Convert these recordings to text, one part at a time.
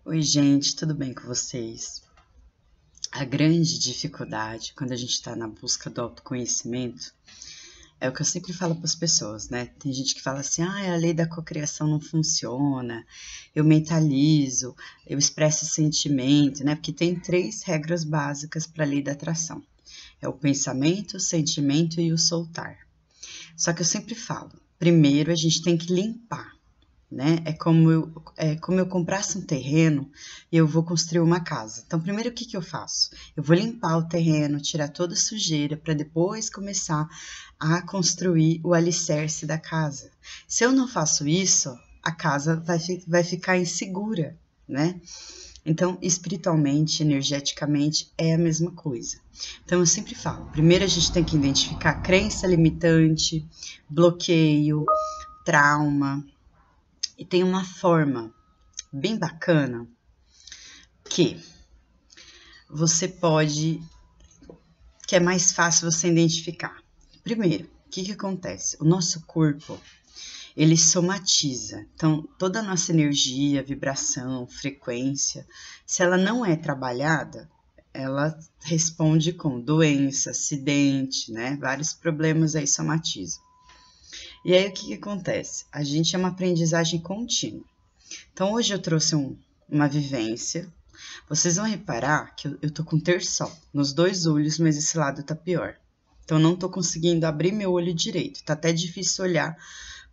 Oi, gente, tudo bem com vocês? A grande dificuldade quando a gente está na busca do autoconhecimento é o que eu sempre falo para as pessoas, né? Tem gente que fala assim: a lei da cocriação não funciona, eu mentalizo, eu expresso sentimento, né? Porque tem três regras básicas para a lei da atração: é o pensamento, o sentimento e o soltar. Só que eu sempre falo: primeiro a gente tem que limpar. Né? É como eu comprasse um terreno e eu vou construir uma casa. Então, primeiro o que eu faço? Eu vou limpar o terreno, tirar toda a sujeira para depois começar a construir o alicerce da casa. Se eu não faço isso, a casa vai ficar insegura, né? Então, espiritualmente, energeticamente, é a mesma coisa. Então, eu sempre falo: primeiro a gente tem que identificar crença limitante, bloqueio, trauma. E tem uma forma bem bacana que você pode, que é mais fácil você identificar. Primeiro, o que acontece? O nosso corpo, ele somatiza. Então, toda a nossa energia, vibração, frequência, se ela não é trabalhada, ela responde com doença, acidente, né? Vários problemas aí somatizam. E aí, o que acontece? A gente é uma aprendizagem contínua. Então, hoje eu trouxe uma vivência. Vocês vão reparar que eu tô com terçol nos dois olhos, mas esse lado tá pior. Então, eu não tô conseguindo abrir meu olho direito. Tá até difícil olhar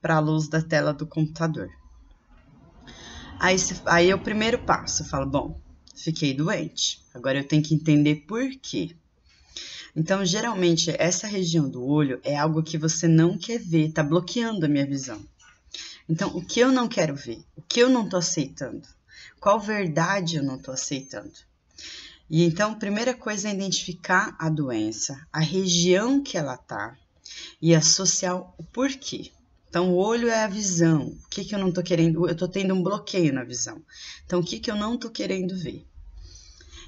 para a luz da tela do computador. Aí é o primeiro passo. Eu falo: bom, fiquei doente. Agora eu tenho que entender por quê. Então, geralmente, essa região do olho é algo que você não quer ver, tá bloqueando a minha visão. Então, o que eu não quero ver? O que eu não estou aceitando? Qual verdade eu não estou aceitando? E então, a primeira coisa é identificar a doença, a região que ela está e associar o porquê. Então, o olho é a visão. O que eu não estou querendo? Eu estou tendo um bloqueio na visão. Então, o que eu não estou querendo ver?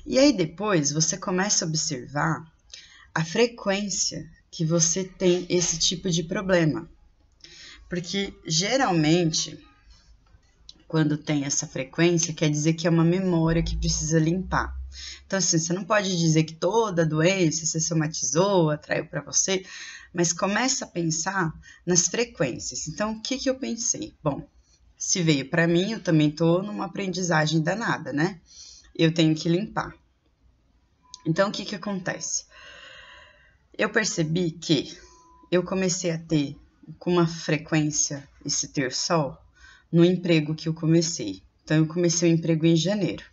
E aí, depois, você começa a observar a frequência que você tem esse tipo de problema. Porque, geralmente, quando tem essa frequência, quer dizer que é uma memória que precisa limpar. Então, assim, você não pode dizer que toda doença você somatizou, atraiu para você, mas começa a pensar nas frequências. Então, o que eu pensei? Bom, se veio para mim, eu também estou numa aprendizagem danada, né? Eu tenho que limpar. Então, o que acontece? Eu percebi que eu comecei a ter, com uma frequência, esse terçol, no emprego que eu comecei. Então, eu comecei o emprego em janeiro.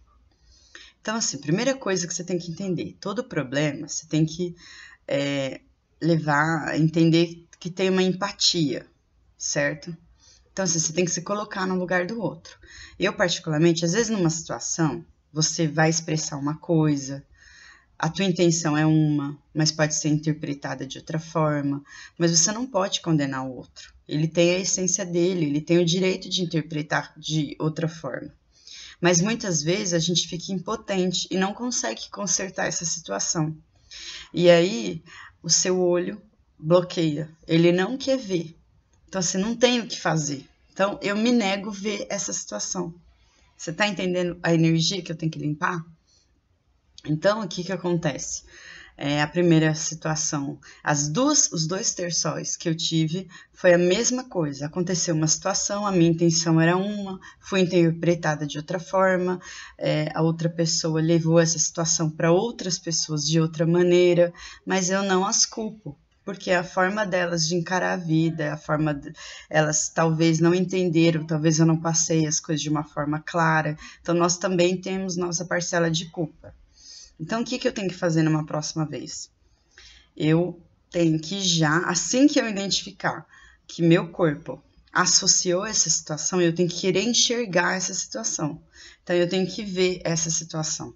Então, assim, primeira coisa que você tem que entender: todo problema você tem que entender que tem uma empatia, certo? Então, assim, você tem que se colocar no lugar do outro. Eu, particularmente, às vezes numa situação, você vai expressar uma coisa, a tua intenção é uma, mas pode ser interpretada de outra forma, mas você não pode condenar o outro. Ele tem a essência dele, ele tem o direito de interpretar de outra forma. Mas muitas vezes a gente fica impotente e não consegue consertar essa situação. E aí o seu olho bloqueia, ele não quer ver. Então você não tem o que fazer. Então eu me nego a ver essa situação. Você tá entendendo a energia que eu tenho que limpar? Então, o que acontece? A primeira situação, os dois terçóis que eu tive foi a mesma coisa. Aconteceu uma situação, a minha intenção era uma, foi interpretada de outra forma, a outra pessoa levou essa situação para outras pessoas de outra maneira, mas eu não as culpo, porque é a forma delas de encarar a vida, a forma elas talvez não entenderam, talvez eu não passei as coisas de uma forma clara, então nós também temos nossa parcela de culpa. Então, o que eu tenho que fazer numa próxima vez? Eu tenho que assim que eu identificar que meu corpo associou essa situação, eu tenho que querer enxergar essa situação. Então, eu tenho que ver essa situação.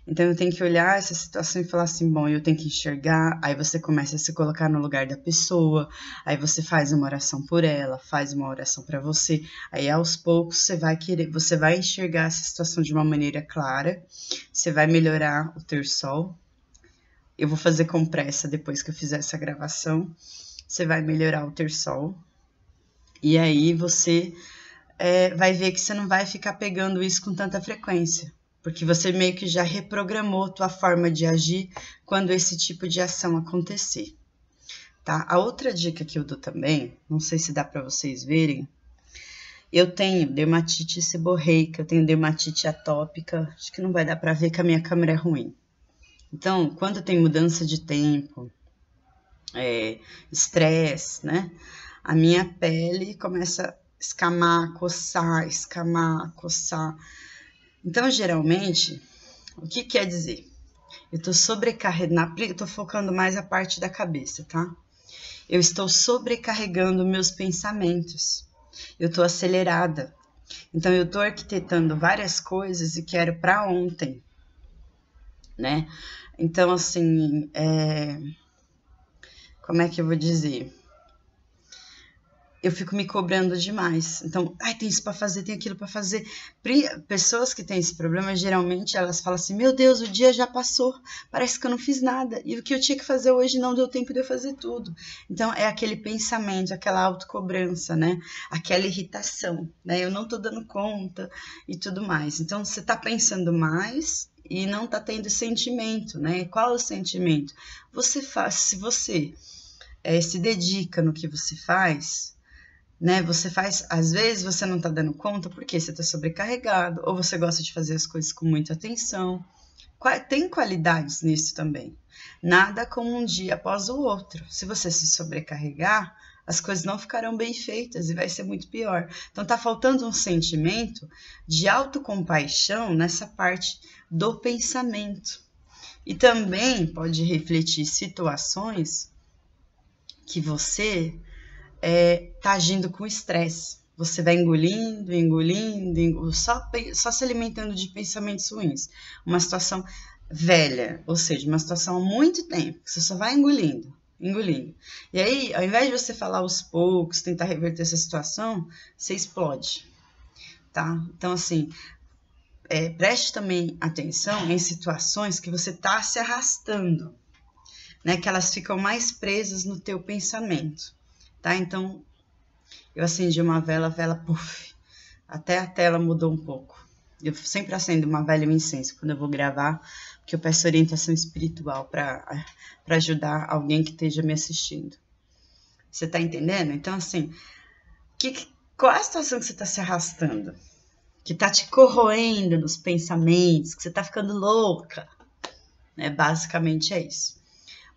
Então, eu tenho que olhar essa situação e falar assim: bom, eu tenho que enxergar. Aí você começa a se colocar no lugar da pessoa, aí você faz uma oração por ela, faz uma oração para você. Aí, aos poucos, você vai enxergar essa situação de uma maneira clara, você vai melhorar o terçol. Eu vou fazer com pressa depois que eu fizer essa gravação. Você vai melhorar o terçol. E aí, você vai ver que você não vai ficar pegando isso com tanta frequência, porque você meio que já reprogramou tua forma de agir quando esse tipo de ação acontecer, tá? A outra dica que eu dou também, não sei se dá para vocês verem, eu tenho dermatite seborreica, eu tenho dermatite atópica, acho que não vai dar para ver que a minha câmera é ruim. Então, quando tem mudança de tempo, estresse, né? A minha pele começa a escamar, coçar. Então, geralmente, o que quer dizer? Eu tô sobrecarregando, eu tô focando mais a parte da cabeça, tá? Eu estou sobrecarregando meus pensamentos. Eu tô acelerada. Então, eu tô arquitetando várias coisas e quero para ontem, né? Então, assim, como é que eu vou dizer? Eu fico me cobrando demais. Então, tem isso para fazer, tem aquilo para fazer. Pessoas que têm esse problema, geralmente elas falam assim: meu Deus, o dia já passou, parece que eu não fiz nada. E o que eu tinha que fazer hoje não deu tempo de eu fazer tudo. Então, é aquele pensamento, aquela autocobrança, né? Aquela irritação, né? Eu não tô dando conta e tudo mais. Então, você tá pensando mais e não tá tendo sentimento, né? Qual é o sentimento? Se você se dedica no que você faz, né? Você faz, às vezes você não tá dando conta porque você tá sobrecarregado, ou você gosta de fazer as coisas com muita atenção. Tem qualidades nisso também. Nada como um dia após o outro. Se você se sobrecarregar, as coisas não ficarão bem feitas e vai ser muito pior. Então tá faltando um sentimento de autocompaixão nessa parte do pensamento. E também pode refletir situações que você tá agindo com estresse. Você vai engolindo, só se alimentando de pensamentos ruins. Uma situação velha, ou seja, uma situação há muito tempo, que você só vai engolindo. E aí, ao invés de você falar aos poucos, tentar reverter essa situação, você explode, tá? Então, assim, preste também atenção em situações que você tá se arrastando, né? Que elas ficam mais presas no teu pensamento, tá? Então, eu acendi uma vela, puff, até a tela mudou um pouco. Eu sempre acendo uma vela e um incenso quando eu vou gravar, porque eu peço orientação espiritual para ajudar alguém que esteja me assistindo. Você tá entendendo? Então, assim, qual é a situação que você tá se arrastando? Que tá te corroendo nos pensamentos, que você tá ficando louca? Basicamente é isso.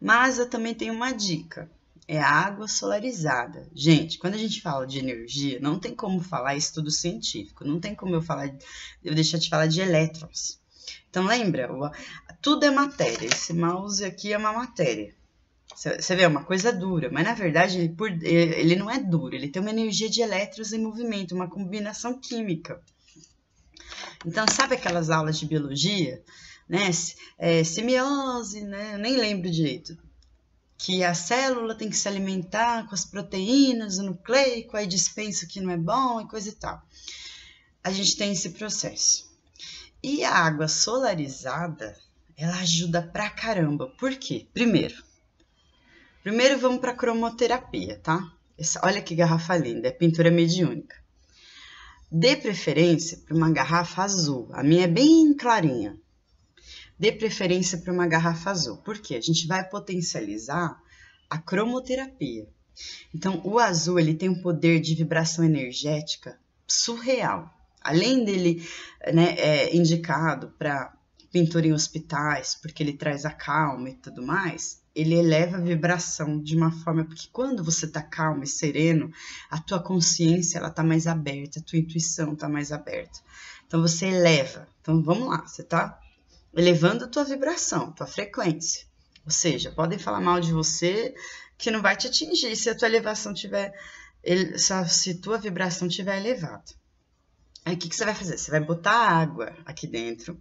Mas eu também tenho uma dica. É a água solarizada. Gente, quando a gente fala de energia, não tem como falar estudo científico, não tem como eu deixar de falar de elétrons. Então lembra, tudo é matéria, esse mouse aqui é uma matéria. Você vê, é uma coisa dura, mas na verdade ele não é duro, ele tem uma energia de elétrons em movimento, uma combinação química. Então sabe aquelas aulas de biologia, né? Semiose, né? Eu nem lembro direito. Que a célula tem que se alimentar com as proteínas, o nucleico, aí dispensa o que não é bom e coisa e tal. A gente tem esse processo. E a água solarizada, ela ajuda pra caramba. Por quê? Primeiro vamos pra cromoterapia, tá? Olha que garrafa linda, é pintura mediúnica. Dê preferência para uma garrafa azul. A minha é bem clarinha. Dê preferência para uma garrafa azul. Por quê? A gente vai potencializar a cromoterapia. Então, o azul ele tem um poder de vibração energética surreal. Além dele, né, indicado para pintura em hospitais, porque ele traz a calma e tudo mais, ele eleva a vibração de uma forma, porque quando você está calmo e sereno, a tua consciência ela tá mais aberta, a tua intuição está mais aberta. Então, você eleva. Então, vamos lá, você está elevando a tua vibração, tua frequência. Ou seja, podem falar mal de você que não vai te atingir se a tua elevação tiver, se tua vibração tiver elevada. Aí o que você vai fazer? Você vai botar água aqui dentro.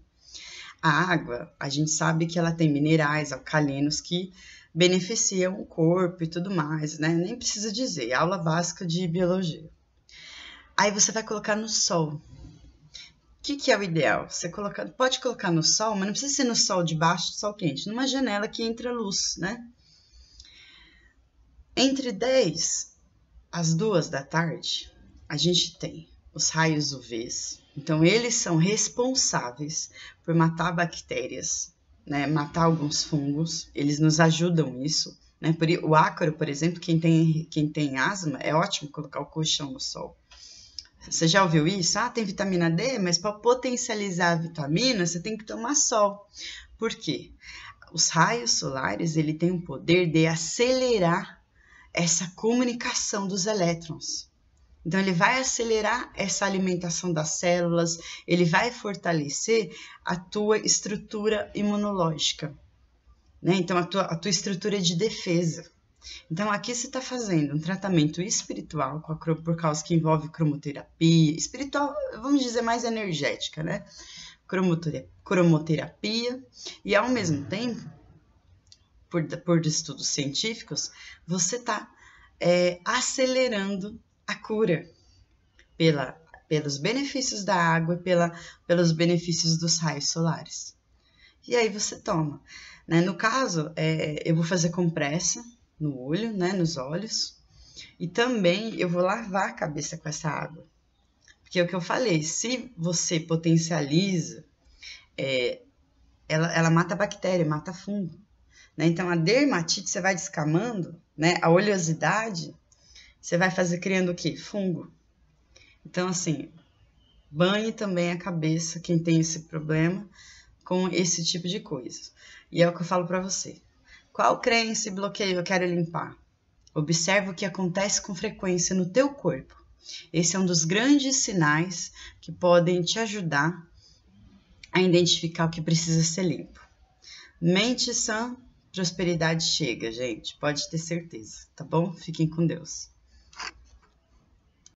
A água, a gente sabe que ela tem minerais alcalinos que beneficiam o corpo e tudo mais, né? Nem precisa dizer, aula básica de biologia. Aí você vai colocar no sol. O que é o ideal? Você pode colocar no sol, mas não precisa ser no sol de baixo, sol quente, numa janela que entra luz, né? Entre 10 às 2 da tarde, a gente tem os raios UV. Então, eles são responsáveis por matar bactérias, né? Matar alguns fungos. Eles nos ajudam nisso, né? O ácaro, por exemplo, quem tem asma, é ótimo colocar o colchão no sol. Você já ouviu isso? Ah, tem vitamina D, mas para potencializar a vitamina, você tem que tomar sol. Por quê? Os raios solares, ele tem o poder de acelerar essa comunicação dos elétrons. Então, ele vai acelerar essa alimentação das células, ele vai fortalecer a tua estrutura imunológica, né? Então, a tua estrutura de defesa. Então, aqui você está fazendo um tratamento espiritual, por causa que envolve cromoterapia, espiritual, vamos dizer, mais energética, né? Cromoterapia, e ao mesmo tempo, por estudos científicos, você está acelerando a cura pelos benefícios da água e pelos benefícios dos raios solares. E aí você toma, né? No caso, eu vou fazer compressa no olho, né, nos olhos, e também eu vou lavar a cabeça com essa água. Porque é o que eu falei, se você potencializa, ela mata bactéria, mata fungo, né? Então, a dermatite você vai descamando, né? A oleosidade, você vai criando o quê? Fungo. Então, assim, banhe também a cabeça, quem tem esse problema, com esse tipo de coisa. E é o que eu falo para você. Qual crença e bloqueio eu quero limpar? Observa o que acontece com frequência no teu corpo. Esse é um dos grandes sinais que podem te ajudar a identificar o que precisa ser limpo. Mente sã, prosperidade chega, gente. Pode ter certeza, tá bom? Fiquem com Deus.